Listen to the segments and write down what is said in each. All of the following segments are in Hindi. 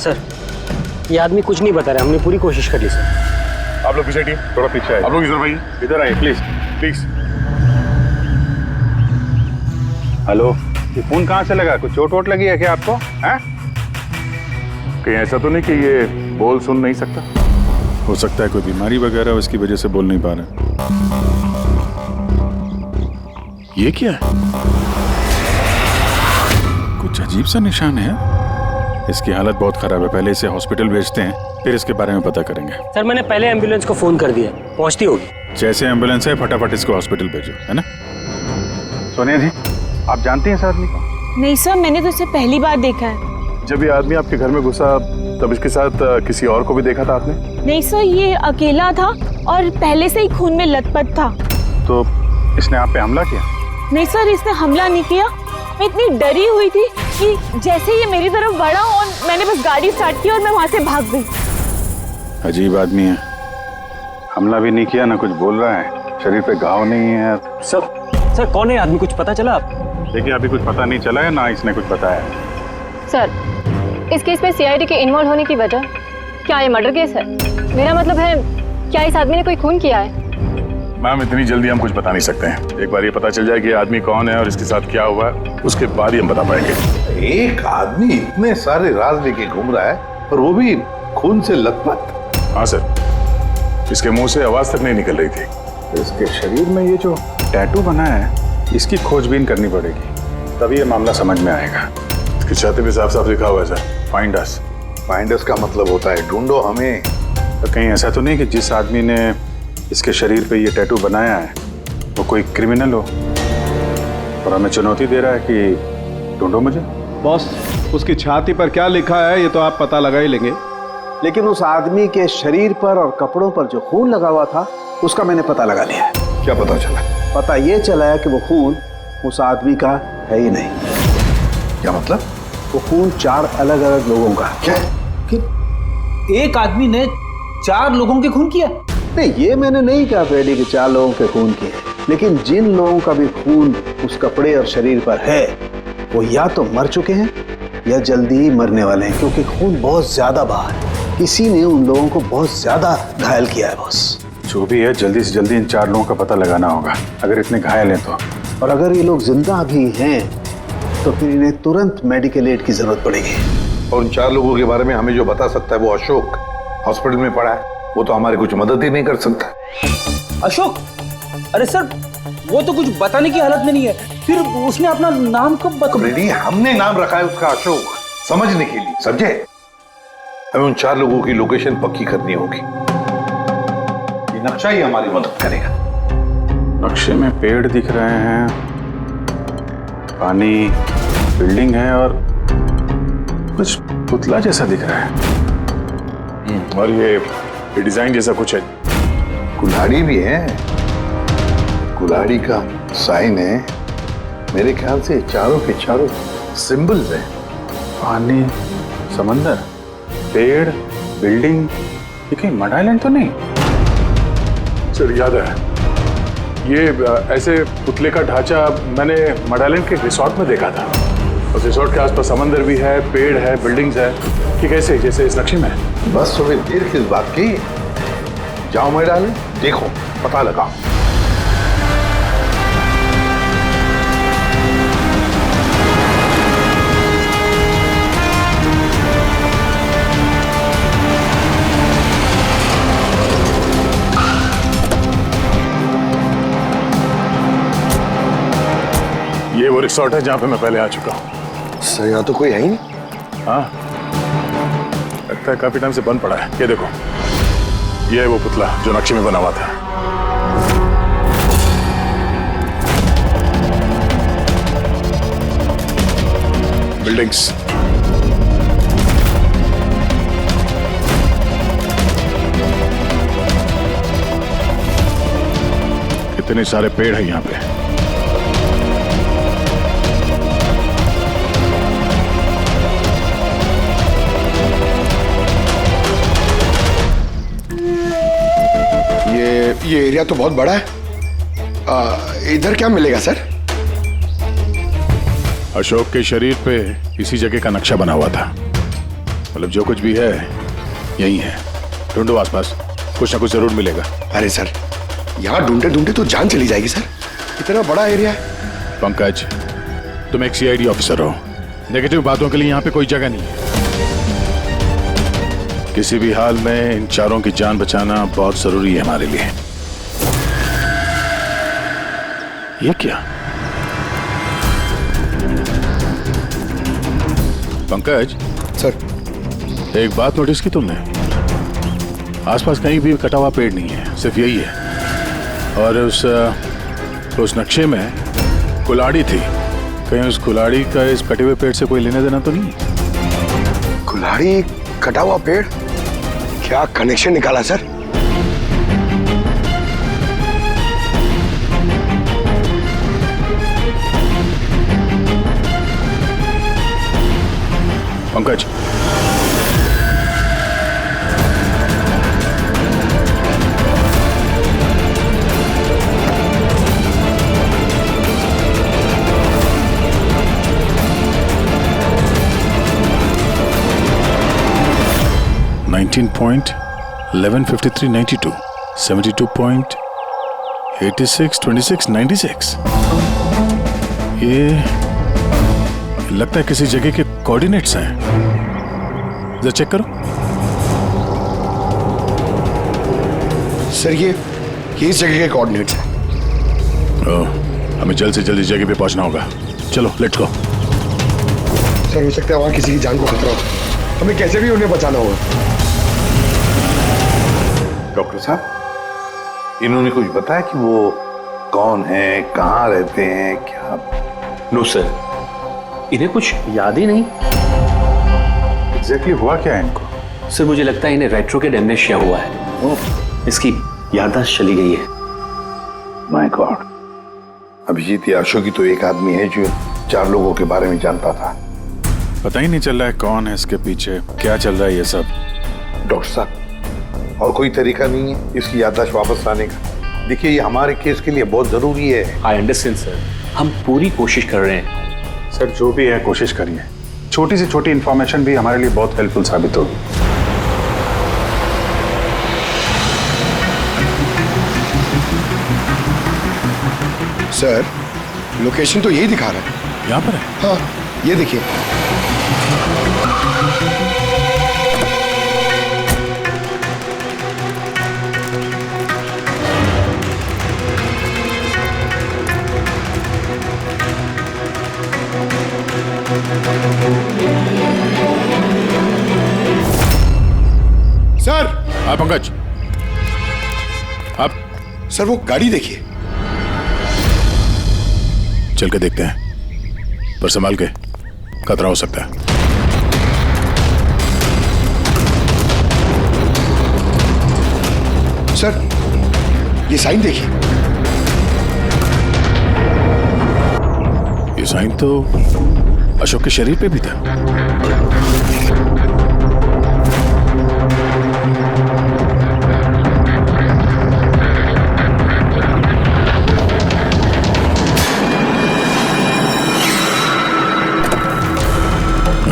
सर, ये आदमी कुछ नहीं बता रहा, हमने पूरी कोशिश कर ली सर। आप लोग पीछे हटिए, थोड़ा पीछे आए। आप लोग इधर भाई, इधर आइए प्लीज प्लीज। हेलो, ये फोन कहाँ से लगा? कुछ चोट वोट लगी है क्या आपको? हैं? कहीं ऐसा तो नहीं कि ये बोल सुन नहीं सकता? हो सकता है कोई बीमारी वगैरह उसकी वजह से बोल नहीं पा रहे। ये क्या है? कुछ अजीब सा निशान है। इसकी हालत बहुत खराब है, पहले इसे हॉस्पिटल भेजते हैं, फिर इसके बारे में पता करेंगे। सर मैंने पहले एम्बुलेंस को फोन कर दिया, पहुंचती होगी। जैसे एम्बुलेंस है फटाफट इसको हॉस्पिटल भेजो, है ना? सोनिया जी, आप जानती हैं इस आदमी को? नहीं सर, मैंने तो इसे पहली बार देखा है। जब ये आदमी आपके घर में घुसा तब इसके साथ किसी और को भी देखा था आपने? नहीं सर, ये अकेला था और पहले से ही खून में लथपथ था। तो इसने आप पे हमला किया? नहीं सर, इसने हमला नहीं किया। मैं इतनी डरी हुई थी कि जैसे ये मेरी तरफ बढ़ा और मैंने बस गाड़ी स्टार्ट की और मैं वहां से भाग गई। अजीब आदमी है। हमला भी नहीं किया, ना कुछ बोल रहा है, शरीर पे घाव नहीं है। सर कौन है आदमी, कुछ पता चला? देखिए अभी कुछ पता नहीं चला है, ना इसने कुछ बताया। सर, इस केस में सीआईडी के इन्वॉल्व होने की वजह क्या ये मर्डर केस है? मेरा मतलब है, क्या इस आदमी ने कोई खून किया है? मैम इतनी जल्दी हम कुछ बता नहीं सकते हैं। एक बार ये पता चल जाए कि ये आदमी कौन है और इसके साथ क्या हुआ है, उसके बाद ही हम बता पाएंगे। एक आदमी इतने सारे राज लेके घूम रहा है और वो भी खून से लथपथ। हाँ सर, इसके मुंह से आवाज तक नहीं निकल रही थी। इसके शरीर में ये जो टैटू बना है, इसकी खोजबीन करनी पड़ेगी, तभी ये मामला समझ में आएगा। इसकी छाती पे साफ साफ लिखा हुआ है sir, find us. Find us का मतलब होता है ढूंढो हमें। तो कहीं ऐसा तो नहीं कि जिस आदमी ने इसके शरीर पे ये टैटू बनाया है वो कोई क्रिमिनल हो और हमें चुनौती दे रहा है कि ढूंढो मुझे? बॉस, उसकी छाती पर क्या लिखा है ये तो आप पता लगा ही लेंगे, लेकिन उस आदमी के शरीर पर और कपड़ों पर जो खून लगा हुआ था उसका मैंने पता लगा लिया है। क्या पता चला? पता ये चला है कि वो खून उस आदमी का है ही नहीं। क्या मतलब? वो खून 4 अलग अलग लोगों का। क्या? एक आदमी ने 4 लोगों के खून किया? नहीं, ये मैंने नहीं कहा फ्रेडी कि 4 लोगों के खून किए, लेकिन जिन लोगों का भी खून उस कपड़े और शरीर पर है वो या तो मर चुके हैं या जल्दी ही मरने वाले हैं, क्योंकि खून बहुत ज्यादा बहा है। किसी ने उन लोगों को बहुत ज्यादा घायल किया है बॉस। जो भी है जल्दी से जल्दी इन 4 लोगों का पता लगाना होगा, अगर इतने घायल हैं तो। और अगर ये लोग जिंदा भी हैं तो फिर इन्हें तुरंत मेडिकल एड की जरूरत पड़ेगी। और उन 4 लोगों के बारे में हमें जो बता सकता है वो अशोक, हॉस्पिटल में पड़ा है, वो तो हमारी कुछ मदद ही नहीं कर सकता। अशोक? अरे सर, वो तो कुछ बताने की हालत में नहीं है, फिर उसने अपना नाम कब बता? रेडी, हमने नाम रखा है उसका अशोक, समझने के लिए, समझे? हमें उन 4 लोगों की लोकेशन पक्की करनी होगी। ये नक्शा ही हमारी मदद करेगा। नक्शे में पेड़ दिख रहे हैं, पानी, बिल्डिंग है और कुछ पुतला जैसा दिख रहा है। और ये डिजाइन जैसा कुछ है। कुल्हाड़ी भी है, कुल्हाड़ी का साइन है। मेरे ख्याल से चारों के चारों सिंबल्स हैं। पानी, समंदर, पेड़, बिल्डिंग, ये कहीं मड आइलैंड तो नहीं? सर याद है, ये ऐसे पुतले का ढांचा मैंने मड आइलैंड के रिसोर्ट में देखा था। उस रिसोर्ट के आसपास समंदर भी है, पेड़ है, बिल्डिंग्स है, कि कैसे जैसे इस नक्शे में है। बस तुम्हें देर किस बात की? जाओ मैं डाले, देखो, पता लगाओ। ये वो रिसोर्ट है जहां पे मैं पहले आ चुका हूँ। सर यहाँ तो कोई है ही नहीं। हाँ, लगता है काफी टाइम से बंद पड़ा है। ये देखो, ये है वो पुतला जो नक्शे में बना हुआ था। बिल्डिंग्स, कितने सारे पेड़ हैं यहाँ पे। ये एरिया तो बहुत बड़ा है। इधर क्या मिलेगा सर? अशोक के शरीर पे इसी जगह का नक्शा बना हुआ था। मतलब जो कुछ भी है यही है। ढूंढो आसपास, कुछ ना कुछ जरूर मिलेगा। अरे सर, यहाँ ढूंढते ढूंढते तो जान चली जाएगी सर, इतना बड़ा एरिया है। पंकज, तुम एक सीआईडी ऑफिसर हो, नेगेटिव बातों के लिए यहाँ पे कोई जगह नहीं है। किसी भी हाल में इन चारों की जान बचाना बहुत जरूरी है हमारे लिए। ये क्या? पंकज सर, एक बात नोटिस की तुमने? आसपास कहीं भी कटा हुआ पेड़ नहीं है, सिर्फ यही है। और उस नक्शे में कुल्हाड़ी थी, कहीं उस कुल्हाड़ी का इस कटे हुए पेड़ से कोई लेना देना तो नहीं? कुल्हाड़ी, कटा हुआ पेड़, क्या कनेक्शन निकाला सर? पंकज, $19.1153.92, 72.862696। ये लगता है किसी जगह के कोऑर्डिनेट्स हैं। जरा चेक करो। सर, ये इस जगह के कोऑर्डिनेट्स हैं। ओह, हमें जल्द से जल्द इस जगह पे पहुंचना होगा। चलो लेट्स गो। सर, हो सकता है वहां किसी की जान को खतरा हो, हमें कैसे भी उन्हें बचाना होगा। डॉक्टर साहब, इन्होंने कुछ बताया कि वो कौन है, कहाँ रहते हैं, क्या? नो सर, इन्हें कुछ याद ही नहीं। एग्जैक्टली हुआ क्या है इनको? सर मुझे लगता है इन्हें रेट्रोकेड एमनेशिया हुआ है। इसकी याददाश्त चली गई है। माय गॉड, अभिजीत या अशोक ही तो एक आदमी है जो 4 लोगों के बारे में जानता था। पता ही नहीं चल रहा है कौन है इसके पीछे, क्या चल रहा है ये सब। डॉक्टर साहब, और कोई तरीका नहीं है इसकी याददाश्त वापस लाने का? देखिए, ये हमारे केस के लिए बहुत जरूरी है। आई अंडरस्टैंड सर, हम पूरी कोशिश कर रहे हैं। सर जो भी है कोशिश करिए, छोटी से छोटी इंफॉर्मेशन भी हमारे लिए बहुत हेल्पफुल साबित होगी। सर, लोकेशन तो यही दिखा रहा है। यहाँ पर है? हाँ, ये देखिए। सर, हाँ पंकज, आप सर वो गाड़ी देखिए। चल के देखते हैं, पर संभाल के, खतरा हो सकता है। सर, ये साइन देखिए। ये साइन तो अशोक के शरीर पे भी था।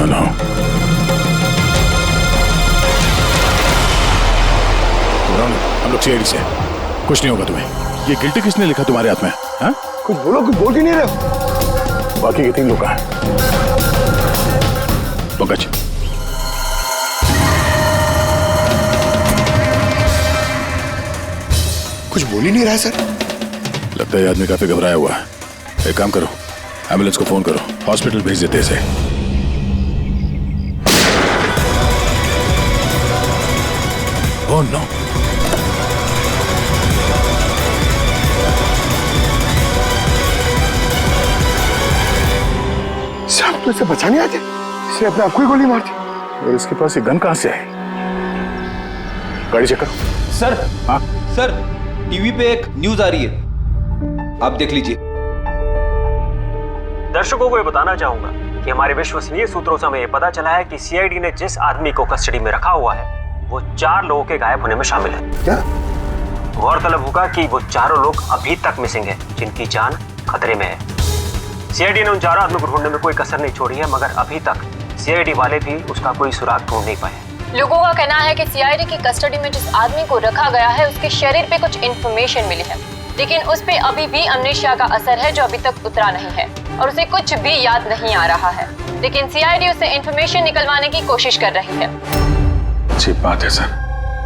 No. हम लोग सीआईडी से, कुछ नहीं होगा तुम्हें। ये गिल्टी किसने लिखा तुम्हारे हाथ में? हाँ? कुछ बोलो, कुछ बोल ही नहीं रहे। बाकी के 3 लोग कहाँ हैं? पंकज, कुछ बोल ही नहीं रहा है सर। लगता है ये आदमी काफी घबराया हुआ है। एक काम करो, एम्बुलेंस को फोन करो, हॉस्पिटल भेज देते इसे। ओह नो, सर, तो इसे बचाने आते, इसने अपने आप को ही गोली मार दी। और इसके पास ये गन कहाँ से आई? गाड़ी चेक करो। सर, हाँ सर, टीवी पे एक न्यूज आ रही है, आप देख लीजिए। दर्शकों को ये बताना चाहूंगा कि हमारे विश्वसनीय सूत्रों से हमें ये पता चला है कि सीआईडी ने जिस आदमी को कस्टडी में रखा हुआ है वो 4 लोगों के गायब होने में शामिल है। क्या? गौरतलब होगा कि वो चारों लोग अभी तक मिसिंग हैं, जिनकी जान खतरे में है। सीआईडी ने उन चारों आदमियों को ढूंढने में कोई कसर नहीं छोड़ी है, मगर अभी तक सीआईडी वाले भी उसका कोई सुराग ढूंढ नहीं पाए। लोगों का कहना है कि सीआईडी की कस्टडी में जिस आदमी को रखा गया है उसके शरीर पे कुछ इन्फॉर्मेशन मिली है, लेकिन उस पे अभी भी अमनेशिया का असर है जो अभी तक उतरा नहीं है और उसे कुछ भी याद नहीं आ रहा है। लेकिन सीआईडी उसे इन्फॉर्मेशन निकलवाने की कोशिश कर रही है। अच्छी बात है सर,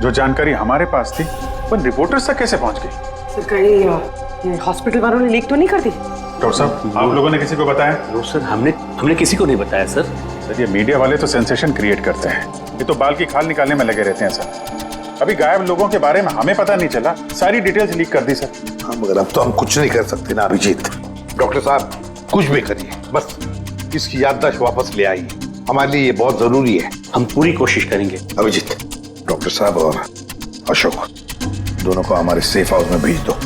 जो जानकारी हमारे पास थी वो रिपोर्टर्स तक कैसे पहुंच गई? कहीं हॉस्पिटल वालों ने लीक तो नहीं कर दी? डॉक्टर साहब, आप लोगों ने किसी को बताया? नो सर, हमने किसी को नहीं बताया सर। सर, ये मीडिया वाले तो सेंसेशन क्रिएट करते हैं, ये तो बाल की खाल निकालने में लगे रहते हैं सर। अभी गायब लोगों के बारे में हमें पता नहीं चला, सारी डिटेल्स लीक कर दी सर। हाँ, मगर अब तो हम कुछ नहीं कर सकते ना अभिजीत। डॉक्टर साहब, कुछ भी करिए, बस इसकी याददाश्त वापस ले आइए, हमारे लिए ये बहुत जरूरी है। हम पूरी कोशिश करेंगे। अभिजीत, डॉक्टर साहब और अशोक दोनों को हमारे सेफ हाउस में भेज दो,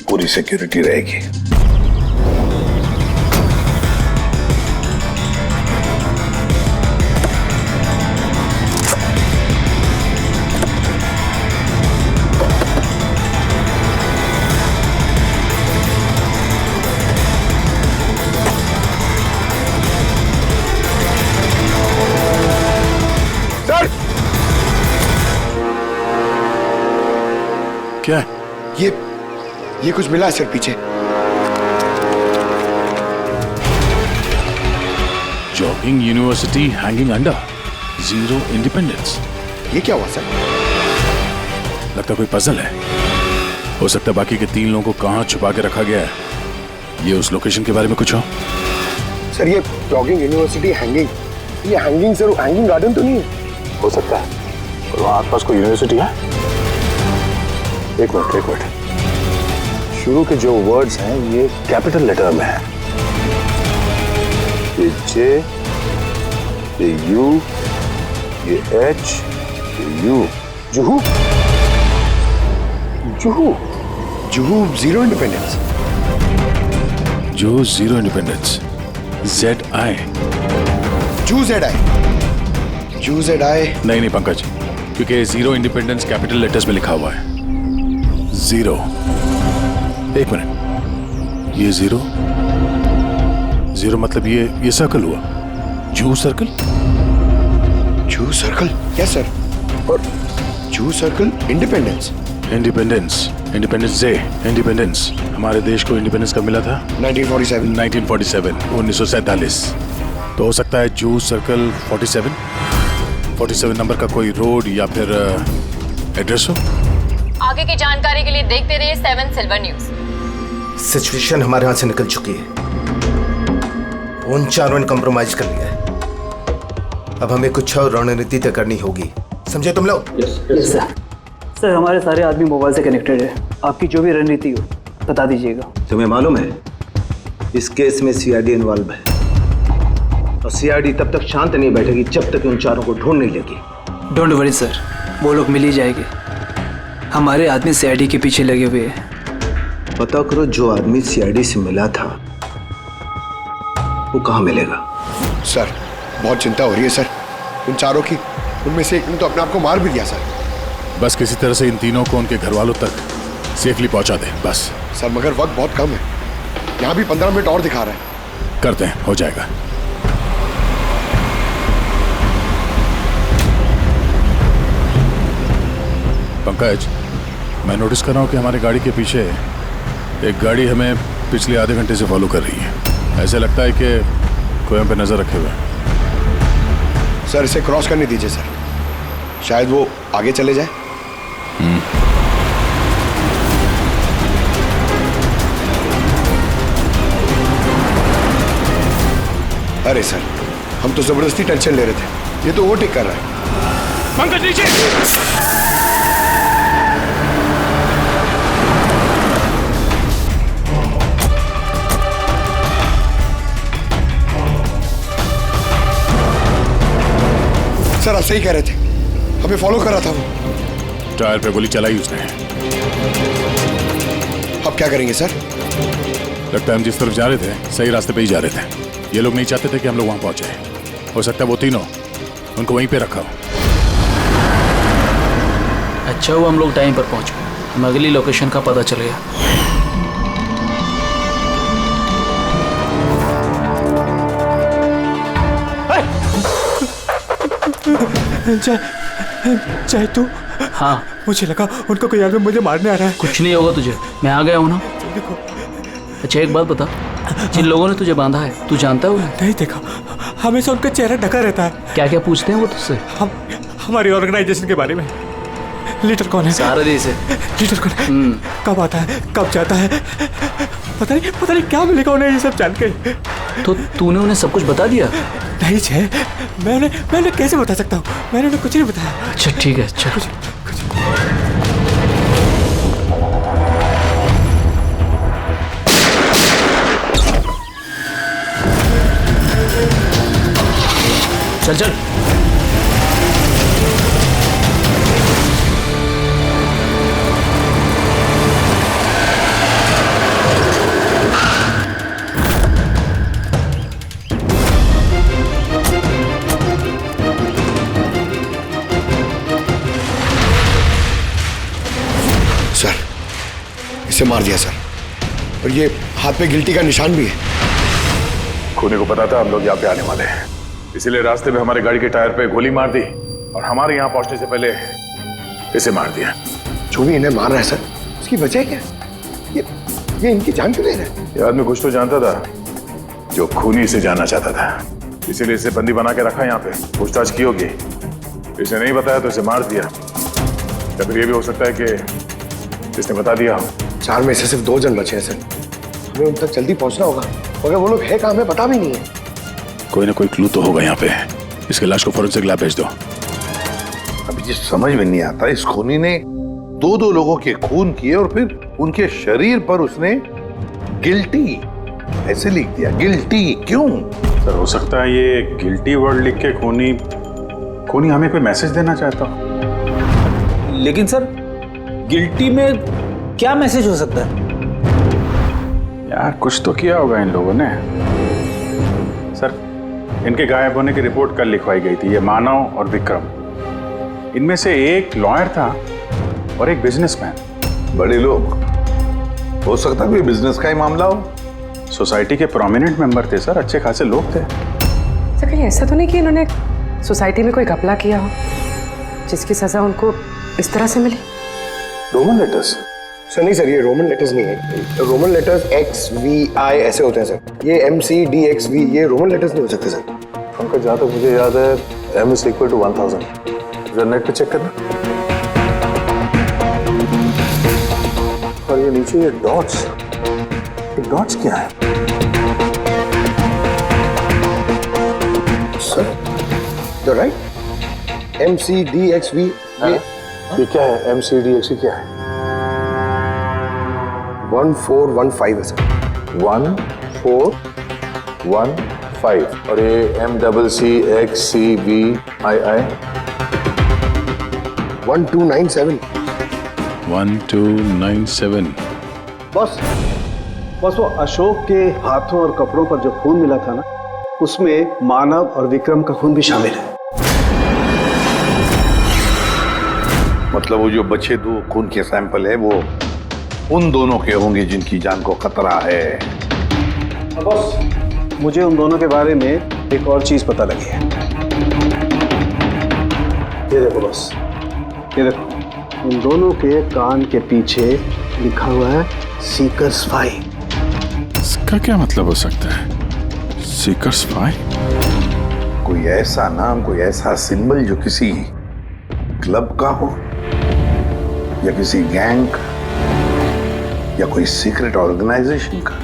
पूरी सिक्योरिटी रहेगी। क्या है? ये कुछ मिला है सर पीछे। Jogging university hanging under, zero independence. ये क्या हुआ सर? लगता कोई पजल है। हो सकता है बाकी के 3 लोगों को कहां छुपा के रखा गया है, ये उस लोकेशन के बारे में कुछ हो। सर, ये जॉगिंग यूनिवर्सिटी हैंगिंग, ये हैंगिंग सर हैंगिंग गार्डन तो नहीं है? हो सकता है, और वहाँ आसपास कोई यूनिवर्सिटी है। एक मिनट, शुरू के जो वर्ड्स हैं ये कैपिटल लेटर में है। ये जे, ये यू, ये एच, ये you. Juhu, Juhu, Juhu zero independence. जो जीरो इंडिपेंडेंस, ZI। जू ZI। नहीं पंकज, क्योंकि जीरो इंडिपेंडेंस कैपिटल लेटर्स में लिखा हुआ है। जीरो, एक मिनट, ये जीरो मतलब ये सर्कल हुआ, जू सर्कल। जू सर्कल? Yes sir. और जू सर्कल इंडिपेंडेंस डे। इंडिपेंडेंस, हमारे देश को इंडिपेंडेंस कब मिला था? 1947, 1947। तो हो सकता है जू सर्कल 47 नंबर का कोई रोड या फिर एड्रेस हो। आगे की जानकारी के लिए देखते रहिए 7 सिल्वर न्यूज। सिचुएशन हमारे हाथ से निकल चुकी है, उन चारों ने कॉम्प्रोमाइज कर लिया है। अब हमें कुछ और रणनीति तय करनी होगी, समझे तुम लोग? Yes sir. सर, हमारे सारे आदमी मोबाइल से कनेक्टेड है, आपकी जो भी रणनीति हो बता दीजिएगा। तुम्हें मालूम है इस केस में सीआईडी इन्वॉल्व है, और सीआईडी तब तक शांत नहीं बैठेगी जब तक उन चारों को ढूंढ नहीं लेगी। डोंट वरी सर, वो लोग मिल ही जाएंगे। हमारे आदमी सीआईडी के पीछे लगे हुए हैं। पता करो जो आदमी सीआईडी से मिला था वो कहाँ मिलेगा। सर, बहुत चिंता हो रही है सर उन चारों की। उनमें से एक ने तो अपने आप को मार भी दिया सर। बस किसी तरह से इन तीनों को उनके घर वालों तक सेफली पहुंचा दे बस। सर, मगर वक्त बहुत कम है, यहाँ भी 15 मिनट और दिखा रहा है। करते हैं, हो जाएगा। पंकज, मैं नोटिस कर रहा हूँ कि हमारी गाड़ी के पीछे एक गाड़ी हमें पिछले आधे घंटे से फॉलो कर रही है। ऐसे लगता है कि कोई हम पे नजर रखे हुए है। सर, इसे क्रॉस करने दीजिए सर, शायद वो आगे चले जाए। अरे सर, हम तो जबरदस्ती टेंशन ले रहे थे, ये तो ओवरटेक कर रहा है। पंकज नीचे। सर, आप सही कह रहे थे, हमें फॉलो कर रहा था वो। टायर पे गोली चलाई उसने। अब क्या करेंगे सर? लगता है हम जिस तरफ जा रहे थे सही रास्ते पे ही जा रहे थे। ये लोग नहीं चाहते थे कि हम लोग वहां पहुंचे। हो सकता है वो तीनों उनको वहीं पे रखा हो। अच्छा हुआ हम लोग टाइम पर पहुंच गए, हम अगली लोकेशन का पता चल गया। चाहे तू। हाँ मुझे लगा उनको कोई आदमी मुझे मारने आ रहा है। कुछ नहीं होगा तुझे, मैं आ गया हूँ ना। अच्छा एक बात बता, जिन लोगों ने तुझे बांधा है तू जानता है उन्हें? नहीं देखा, हमेशा उनका चेहरा ढका रहता है। क्या क्या पूछते हैं वो तुझसे? हमारी ऑर्गेनाइजेशन के बारे में। लीडर कौन है? सारा देश है। लीडर कौन है? कब आता है, कब जाता है? पता नहीं क्या मिलेगा उन्हें ये सब जान के। तो तूने उन्हें सब कुछ बता दिया? नहीं जय, मैं कैसे बता सकता हूँ? मैंने उन्हें कुछ नहीं बताया। अच्छा ठीक है, अच्छा चल चल। सर इसे मार दिया सर, और ये हाथ पे गिल्टी का निशान भी है। खूनी को पता था हम लोग यहाँ पे आने वाले हैं, इसीलिए रास्ते में हमारे गाड़ी के टायर पे गोली मार दी और हमारे यहाँ पहुंचने से पहले इसे मार दिया। जो भी इन्हें मार रहा है सर, उसकी वजह क्या? ये इनकी जान क्यों ले रहा है? ये आदमी कुछ तो जानता था जो खूनी इसे जानना चाहता था, इसीलिए इसे बंदी बना के रखा यहाँ पे। पूछताछ की होगी, इसे नहीं बताया तो इसे मार दिया, या फिर ये भी हो सकता है कि इसने बता दिया हो। 4 में से सिर्फ 2 जन बचे हैं सर, हमें उन तक जल्दी पहुंचना होगा। अगर वो लोग है कहाँ हमें पता भी नहीं है। कोई ना कोई क्लू तो होगा यहाँ पे। इसके लाश को फोरेंसिक लैब भेज दो। अभी ये समझ में नहीं आता, इस खूनी ने 2 लोगों के खून किए और फिर उनके शरीर पर उसने गिल्टी ऐसे लिख दिया। गिल्टी क्यों? सर हो सकता है ये गिल्टी वर्ड लिख के खूनी हमें कोई मैसेज देना चाहता हो। लेकिन सर गिल्टी में क्या मैसेज हो सकता है? यार कुछ तो किया होगा इन लोगों ने। सर इनके गायब होने की रिपोर्ट कल लिखवाई गई थी। ये मानव और विक्रम, इनमें से एक लॉयर था और एक बिजनेसमैन। बड़े लोग, हो सकता है कोई बिजनेस का ही मामला हो। सोसाइटी के प्रोमिनेंट मेंबर थे सर, अच्छे खासे लोग थे। सर कहीं ऐसा तो नहीं कि इन्होंने सोसाइटी में कोई घपला किया हो जिसकी सजा उनको इस तरह से मिली? Roman letters? सर नहीं सर, ये रोमन लेटर्स नहीं है। रोमन लेटर्स XVI ऐसे होते हैं सर, ये MCDXV ये रोमन लेटर्स नहीं हो सकते सर। पंकज जहाँ तक मुझे याद है M is equal to 1000। जरा नेट पे चेक करना। और ये नीचे ये डॉट्स क्या है? सर you're right, MCDXV ये क्या है? MCDXV क्या है? 1415 है सर। 1415। और ये MCCXCVII 1297। 1297। बस वो अशोक के हाथों और कपड़ों पर जो खून मिला था ना, उसमें मानव और विक्रम का खून भी शामिल है। मतलब वो जो बचे 2 खून के सैंपल है वो उन दोनों के होंगे जिनकी जान को खतरा है। बॉस मुझे उन दोनों के बारे में एक और चीज पता लगी है। ये देखो बॉस, ये देखो, उन दोनों के कान के पीछे लिखा हुआ है सीकर्स 5। इसका क्या मतलब हो सकता है? सीकर्स 5? कोई ऐसा नाम, कोई ऐसा सिंबल जो किसी क्लब का हो या किसी गैंग का या कोई सीक्रेट ऑर्गेनाइजेशन का,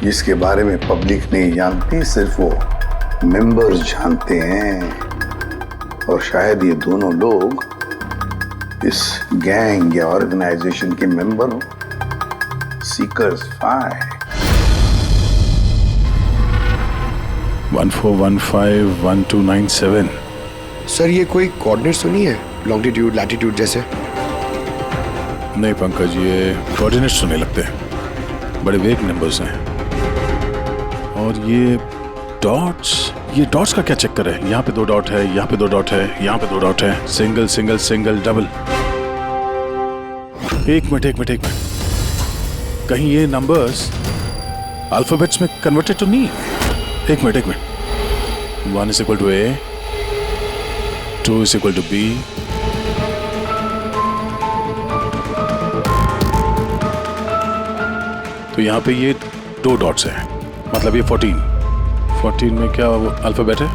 जिसके बारे में पब्लिक नहीं जानती, सिर्फ वो मेंबर्स जानते हैं। और शायद ये दोनों लोग इस गैंग या ऑर्गेनाइजेशन के मेंबर हो। सीकर्स 5। 1415 1297। सर ये कोई कोऑर्डिनेट्स तो नहीं है, लॉन्गिट्यूड लैटिट्यूड जैसे? नहीं पंकज, ये कोऑर्डिनेट्स सुनने लगते हैं, बड़े वेग नंबर्स हैं। और ये डॉट्स का क्या चक्कर है? यहाँ पे 2 डॉट है, यहाँ पे 2 डॉट है, यहाँ पे 2 डॉट है, सिंगल सिंगल सिंगल डबल। एक मिनट, कहीं ये नंबर्स अल्फाबेट्स में कन्वर्टेड तो नहीं? एक minute. 1 is equal to A, 2 is equal to B. तो यहाँ पे ये 2 डॉट्स हैं, मतलब ये 14 में क्या वो अल्फाबेट है?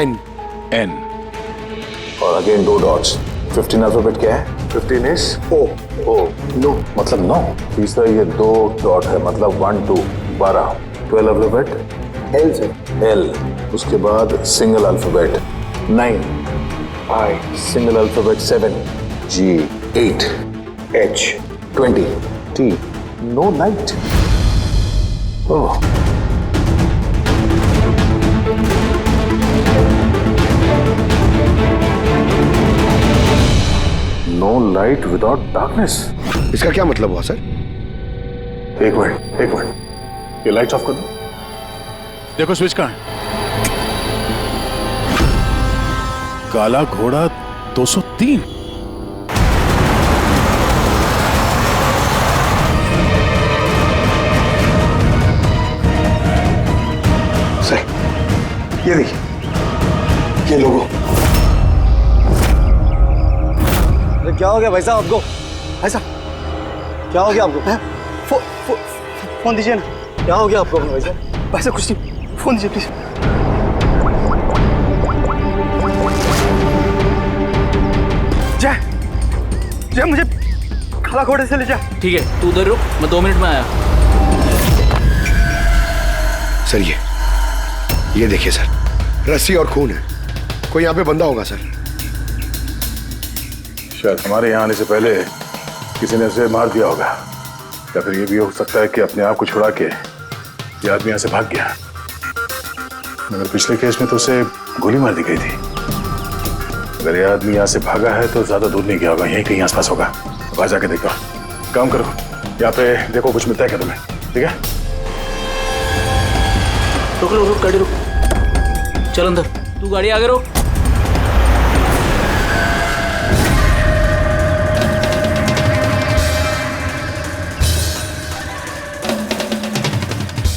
N. N. और अगेन 2 डॉट्स। 15 अल्फाबेट क्या है? 15 इज O. नो मतलब नो। तीसरा ये 2 डॉट है, मतलब 1 2 12। 12 अल्फाबेट L से L। उसके बाद single alphabet 9 I। Single alphabet 7 G। 8 H। 20 T। No night. Oh, no light without darkness. इसका क्या मतलब हुआ सर? एक मिनट, ये लाइट ऑफ कर दो। देखो स्विच कहाँ है? काला घोड़ा 203। ये देखिए, ये लोगो। अरे क्या हो गया भाई साहब आपको? भाई साहब क्या हो गया आपको? फोन दीजिए ना। क्या हो गया आपको भाई साहब? भाई साहब कुछ नहीं, फोन दीजिए प्लीज। जय मुझे काला घोड़े से ले जा। ठीक है, तू उधर रुक, मैं 2 मिनट में आया। सर ये देखिए सर, रस्सी और खून है। कोई यहाँ पे बंदा होगा सर। शायद हमारे यहाँ आने से पहले किसी ने उसे मार दिया होगा, या फिर ये भी हो सकता है कि अपने आप को छुड़ा के ये आदमी यहाँ से भाग गया। मगर पिछले केस में तो उसे गोली मार दी गई थी। अगर ये आदमी यहाँ से भागा है तो ज्यादा दूर नहीं गया होगा, यहीं कहीं आसपास होगा। वहां जाके देखता हूँ। काम करो, यहाँ पे देखो कुछ मिलता है क्या तुम्हें, ठीक है? रुक गाड़ी रुक। चल अंदर, तू गाड़ी आगे रोक।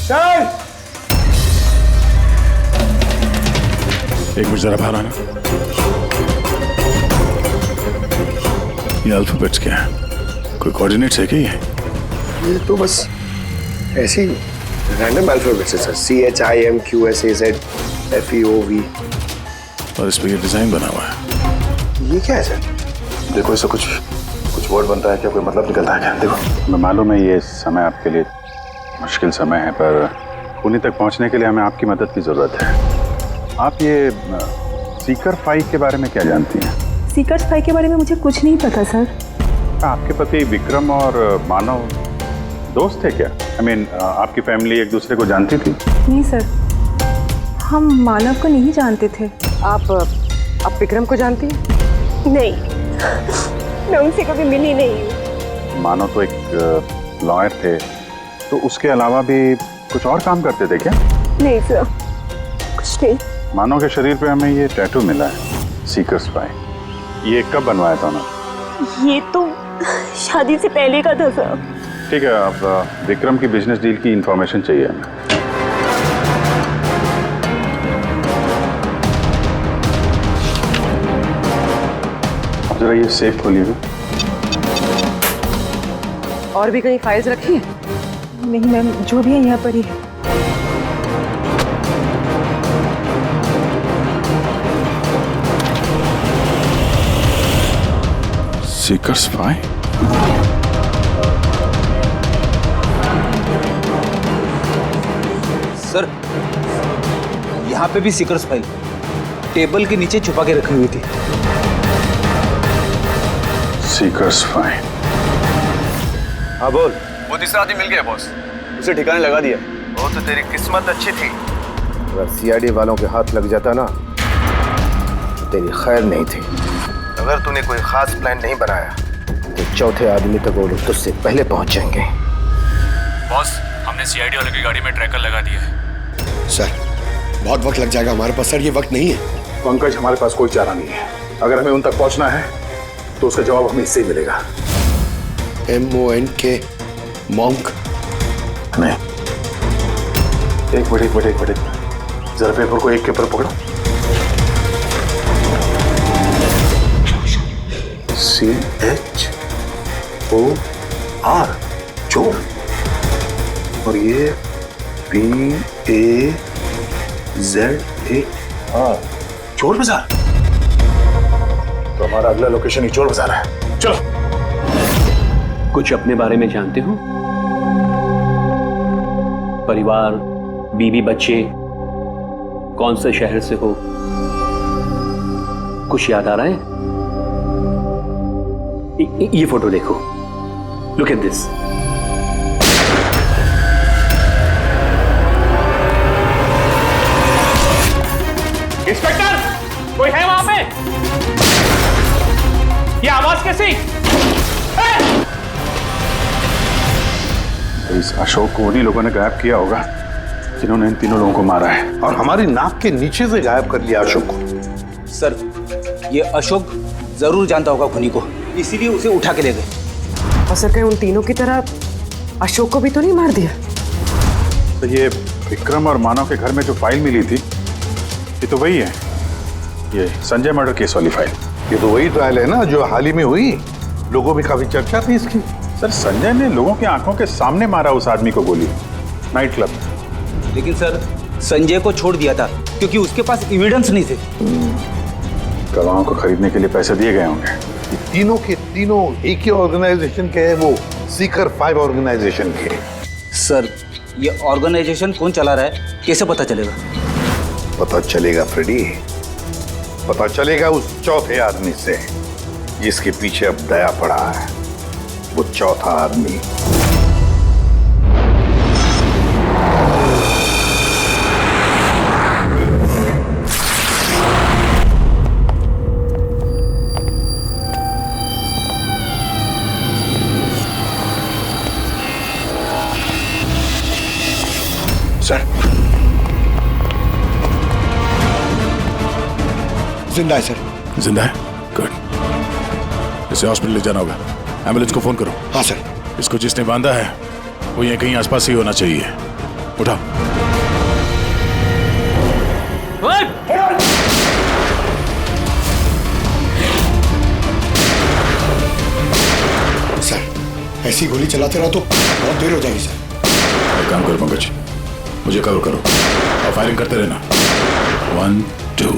चल। एक मिनट जरा बाहर आना। ये अल्फाबेट्स क्या है? कोई कोऑर्डिनेट्स है क्या ये तो बस ऐसे ही रैंडम अल्फाबेट्स है सर। CHIMQSAZFEOV। और इस पे ये डिजाइन बना हुआ है। ये क्या है सर? देखो इससे कुछ वर्ड बनता है क्या, कोई मतलब निकलता है क्या? देखो, मैं मालूम है ये समय आपके लिए मुश्किल समय है, पर उन्हीं तक पहुंचने के लिए हमें आपकी मदद की जरूरत है। आप ये सीकर 5 के बारे में क्या जानती हैं? सीकर 5 के बारे में मुझे कुछ नहीं पता सर। आपके पति विक्रम और मानव दोस्त थे क्या? I mean, आपकी फैमिली एक दूसरे को जानती थी? नहीं सर, हम मानव को नहीं जानते थे। आप विक्रम को जानती हैं? नहीं, मैं उनसे कभी मिली नहीं हूँ। मानव तो एक लॉयर थे, तो उसके अलावा भी कुछ और काम करते थे क्या? नहीं सर, कुछ नहीं। मानव के शरीर पे हमें ये टैटू मिला है, सीकर्स 5। ये कब बनवाया था ना? ये तो शादी से पहले का था सर। ठीक है, आप विक्रम की बिजनेस डील की इंफॉर्मेशन चाहिए हमें। आप जरा ये सेफ खोलिएगा। और भी कहीं फाइल्स रखी हैं? नहीं मैम, जो भी है यहाँ पर ही है। सीकर्स 5? सर यहाँ पे भी सीकर्स फाइल टेबल के नीचे छुपा के रखी हुई थी। सीकर्स 5। हाँ बोल। वो तीसरा आदमी मिल गया बॉस, उसे ठिकाने लगा दिया। वो तो तेरी किस्मत अच्छी थी। अगर सीआईडी वालों के हाथ लग जाता ना तो तेरी खैर नहीं थी। अगर तूने कोई खास प्लान नहीं बनाया तो चौथे आदमी तक वो लोग तुझसे पहले पहुंच जाएंगे। बॉस, हमने सीआईडी वालों की गाड़ी में ट्रैकर लगा दिया है। सर बहुत वक्त लग जाएगा हमारे पास। सर ये वक्त नहीं है। पंकज, हमारे पास कोई चारा नहीं है। अगर हमें उन तक पहुंचना है तो उसका जवाब हमें इससे ही मिलेगा। MONK monk? नहीं, एक मिनट जरा पेपर को एक के ऊपर पकड़ो। CHOR, चोर। और ये BAZAR, चोर बाजार। तो हमारा अगला लोकेशन ही चोर बाजार है। चलो। कुछ अपने बारे में जानते हो? परिवार, बीवी, बच्चे, कौन से शहर से हो? कुछ याद आ रहा है? ये फोटो देखो। Look at this. इंस्पेक्टर, कोई है वहां पे? ये आवाज कैसी? तो इस अशोक को उन्हीं लोगों ने गायब किया होगा जिन्होंने इन तीनों लोगों को मारा है। और हमारी नाक के नीचे से गायब कर लिया अशोक को। सर, ये अशोक जरूर जानता होगा खुनी को, इसीलिए उसे उठा के ले गए। और सर कहीं उन तीनों की तरह अशोक को भी तो नहीं मार दिया? तो ये विक्रम और मानव के घर में जो फाइल मिली थी, ये तो वही है, ये संजय मर्डर केस वाली फाइल। ये तो वही ट्रायल है ना जो हाल ही में हुई। लोगों में काफी चर्चा थी इसकी। सर, संजय ने लोगों की आंखों के सामने मारा उस आदमी को गोली, नाइट क्लब में। लेकिन सर, संजय को छोड़ दिया था क्योंकि उसके पास एविडेंस नहीं थे। गवाहों को खरीदने के लिए पैसे दिए गए होंगे। तीनों के तीनों एक ही ऑर्गेनाइजेशन के हैं, वो सीकर 5 ऑर्गेनाइजेशन के। सर, ये ऑर्गेनाइजेशन कौन चला रहा है, कैसे पता चलेगा? पता चलेगा फ्रेडी, पता चलेगा उस चौथे आदमी से जिसके पीछे अब दया पड़ा है। वो चौथा आदमी सर, जिंदा है सर। जिंदा है? गुड। इसे हॉस्पिटल ले जाना होगा। एम्बुलेंस को फोन करो। हाँ सर। इसको जिसने बांधा है वो यहीं कहीं आसपास ही होना चाहिए। उठाओ। सर, ऐसी गोली चलाते रहो तो बहुत देर हो जाएगी सर। एक काम करो पंकज, मुझे कवर करो और फायरिंग करते रहना। 1, 2।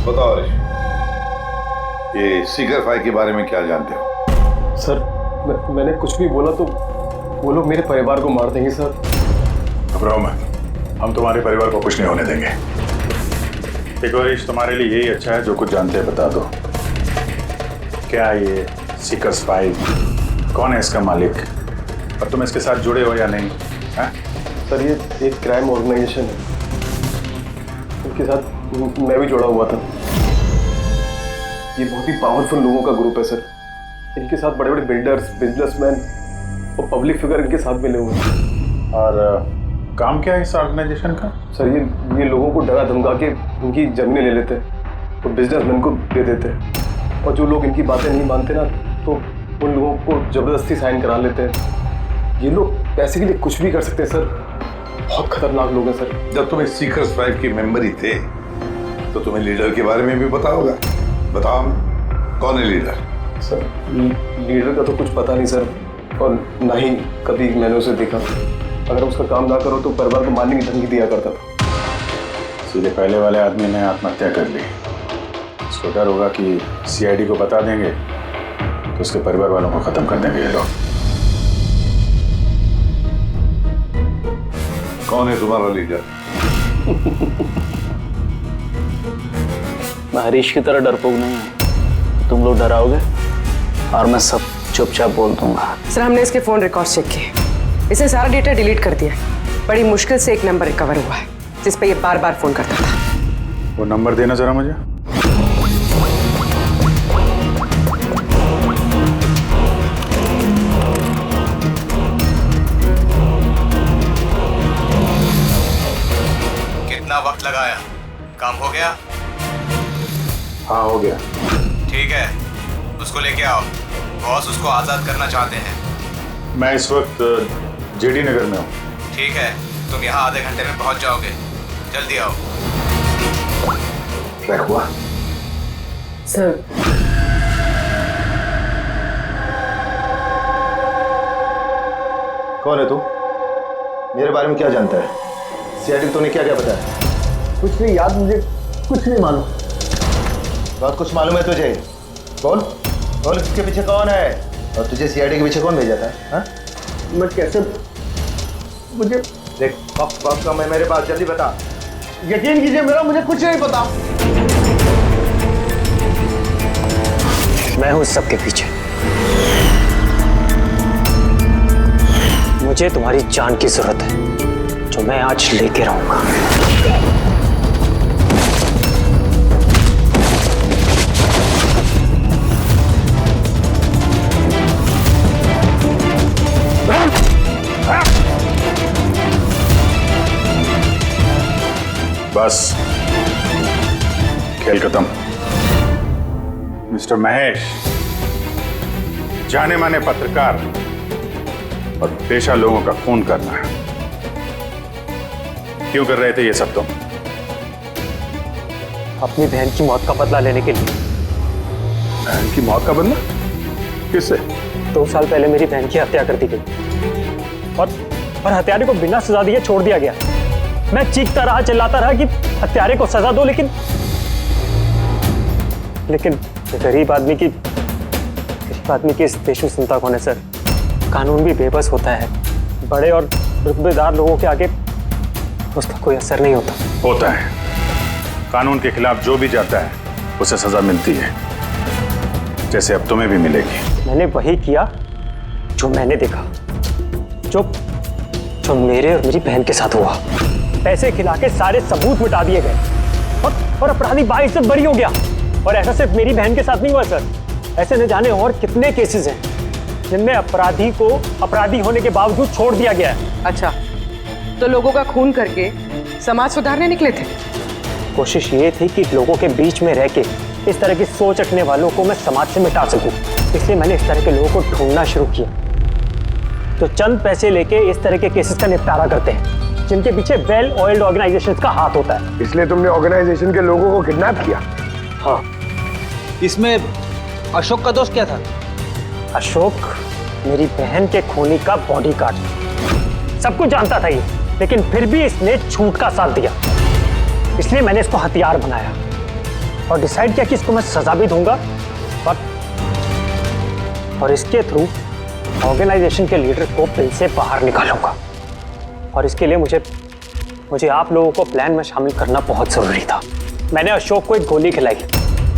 बताओ ऋषि, ये सीकर 5 के बारे में क्या जानते हो? सर, मैंने कुछ भी बोला तो वो लोग मेरे परिवार को मार देंगे सर। घबराओ मत, हम तुम्हारे परिवार को कुछ नहीं होने देंगे। देखो ऋषि, तुम्हारे लिए यही अच्छा है, जो कुछ जानते हैं बता दो। क्या ये सीकर्स 5, कौन है इसका मालिक, और तुम इसके साथ जुड़े हो या नहीं? सर, ये एक क्राइम ऑर्गेनाइजेशन है, इनके साथ मैं भी जुड़ा हुआ था। ये बहुत ही पावरफुल लोगों का ग्रुप है सर। इनके साथ बड़े बड़े बिल्डर्स, बिजनेसमैन और पब्लिक फिगर इनके साथ मिले हुए हैं। और काम क्या है इस ऑर्गेनाइजेशन का? सर, ये लोगों को डरा धमका के उनकी जमीनें ले लेते हैं तो बिजनेसमैन को दे देते हैं, और जो लोग इनकी बातें नहीं मानते ना तो उन लोगों को ज़बरदस्ती साइन करा लेते हैं। ये लोग पैसे के लिए कुछ भी कर सकते हैं सर। बहुत खतरनाक लोग हैं सर। जब तुम इस सीकर्स 5 के मेंबर ही थे तो तुम्हें लीडर के बारे में भी पता होगा। बताओ, कौन है लीडर? सर, लीडर का तो कुछ पता नहीं सर, और ना ही कभी मैंने उसे देखा। अगर उसका काम ना करो तो परिवार को मारने की धमकी दिया करता था। सीधे पहले वाले आदमी ने आत्महत्या कर ली। इसको डर होगा कि सीआईडी को बता देंगे तो उसके परिवार वालों को खत्म कर देंगे ये लोग। कौन है तुम्हारा लीडर? मैं हरीश की तरह डरपोक नहीं हूँ। तुम लोग डराओगे और मैं सब चुपचाप बोल दूंगा। सर, हमने इसके फोन रिकॉर्ड चेक किए, इसे सारा डेटा डिलीट कर दिया। बड़ी मुश्किल से एक नंबर रिकवर हुआ है जिस पे ये बार बार फोन करता था। वो नंबर देना जरा मुझे। गया? हाँ हो गया। ठीक है, उसको लेके आओ। बॉस उसको आजाद करना चाहते हैं। मैं इस वक्त जेडी नगर में हूँ। ठीक है, तुम यहाँ आधे घंटे में पहुंच जाओगे। जल्दी आओ। क्या हुआ? सर, कौन है तू? मेरे बारे में क्या जानता है? सीआईडी तूने क्या क्या बताया? कुछ नहीं याद, मुझे कुछ नहीं मालूम। बहुत कुछ मालूम है तुझे? बोल बोल, इसके पीछे कौन है और तुझे सीआईडी के पीछे कौन भेजा था? हाँ? मैं कैसे, मुझे देख वक्त का मैं मेरे पास, जल्दी बता। यकीन कीजिए मेरा मुझे कुछ नहीं पता। मैं हूं सबके पीछे। मुझे तुम्हारी जान की जरूरत है, जो मैं आज लेके रहूंगा। बस खेल खत्म। मिस्टर महेश, जाने माने पत्रकार और पेशा लोगों का खून करना क्यों कर रहे थे ये सब तुम? अपनी बहन की मौत का बदला लेने के लिए। बहन की मौत का बदला? किससे? 2 साल पहले मेरी बहन की हत्या कर दी गई और हत्यारे को बिना सजा दिए छोड़ दिया गया। मैं चीखता रहा, चिल्लाता रहा कि हत्यारे को सजा दो, लेकिन गरीब आदमी की इस देशु चिंता कौन है सर? कानून भी बेबस होता है। बड़े और रुतबेदार लोगों के आगे उसका कोई असर नहीं होता है। कानून के खिलाफ जो भी जाता है उसे सजा मिलती है, जैसे अब तुम्हें भी मिलेगी। मैंने वही किया जो मैंने देखा, जो मेरे और मेरी बहन के साथ हुआ। पैसे खिला के सारे सबूत मिटा दिए गए और अपराधी बाइज्जत बरी हो गया। और ऐसा सिर्फ मेरी बहन के साथ नहीं हुआ सर, ऐसे न जाने और कितने केसेस हैं जिनमें अपराधी को अपराधी होने के बावजूद छोड़ दिया गया है। अच्छा, तो लोगों का खून करके समाज सुधारने निकले थे? कोशिश ये थी कि लोगों के बीच में रह के इस तरह की सोच रखने वालों को मैं समाज से मिटा सकूं। इसलिए मैंने इस तरह के लोगों को ढूंढना शुरू किया, तो चंद पैसे लेके इस तरह के केसेस का निपटारा करते हैं, जिनके पीछे वेल ऑयल्ड ऑर्गेनाइजेशंस का हाथ होता है। इसलिए तुमने ऑर्गेनाइजेशन के लोगों को किडनैप किया? हाँ। इसमें अशोक का दोष क्या था? अशोक मेरी बहन के खूनी का बॉडीगार्ड, सब कुछ जानता था ये, लेकिन फिर भी इसने झूठ का साथ दिया। इसलिए मैंने इसको हथियार बनाया और डिसाइड किया कि इसको मैं सजा भी दूंगा और इसके थ्रू ऑर्गेनाइजेशन के लीडर को बिल से बाहर निकालूंगा। और इसके लिए मुझे आप लोगों को प्लान में शामिल करना बहुत जरूरी था। मैंने अशोक को एक गोली खिलाई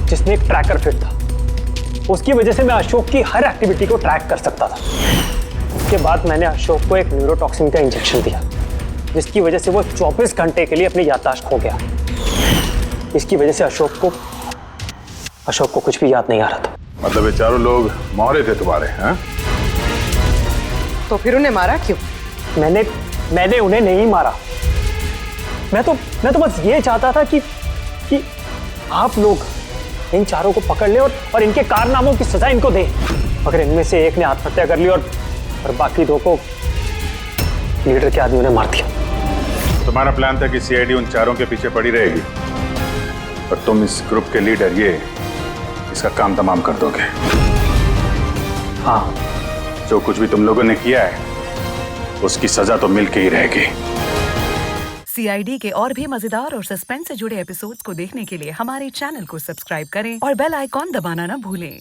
जिसमें एक ट्रैकर फिट था। उसकी वजह से मैं अशोक की हर एक्टिविटी को ट्रैक कर सकता था। उसके बाद मैंने अशोक को एक न्यूरोटॉक्सिन का इंजेक्शन दिया, जिसकी वजह से वो 24 घंटे के लिए अपनी याददाश्त खो गया। इसकी वजह से अशोक को कुछ भी याद नहीं आ रहा था। मतलब ये चारों लोग मोहरे थे तुम्हारे? हैं? तो फिर उन्हें मारा क्यों? मैंने उन्हें नहीं मारा। मैं तो बस ये चाहता था कि आप लोग इन चारों को पकड़ ले और इनके कारनामों की सजा इनको दे। अगर इनमें से एक ने आत्महत्या कर ली और बाकी 2 को लीडर के आदमियों ने मार दिया। तुम्हारा प्लान था कि सीआईडी उन चारों के पीछे पड़ी रहेगी और तुम इस ग्रुप के लीडर इसका काम तमाम कर दोगे। हाँ, जो कुछ भी तुम लोगों ने किया है उसकी सजा तो मिल के ही रहेगी। सीआईडी के और भी मजेदार और सस्पेंस से जुड़े एपिसोड्स को देखने के लिए हमारे चैनल को सब्सक्राइब करें और बेल आइकॉन दबाना ना भूलें।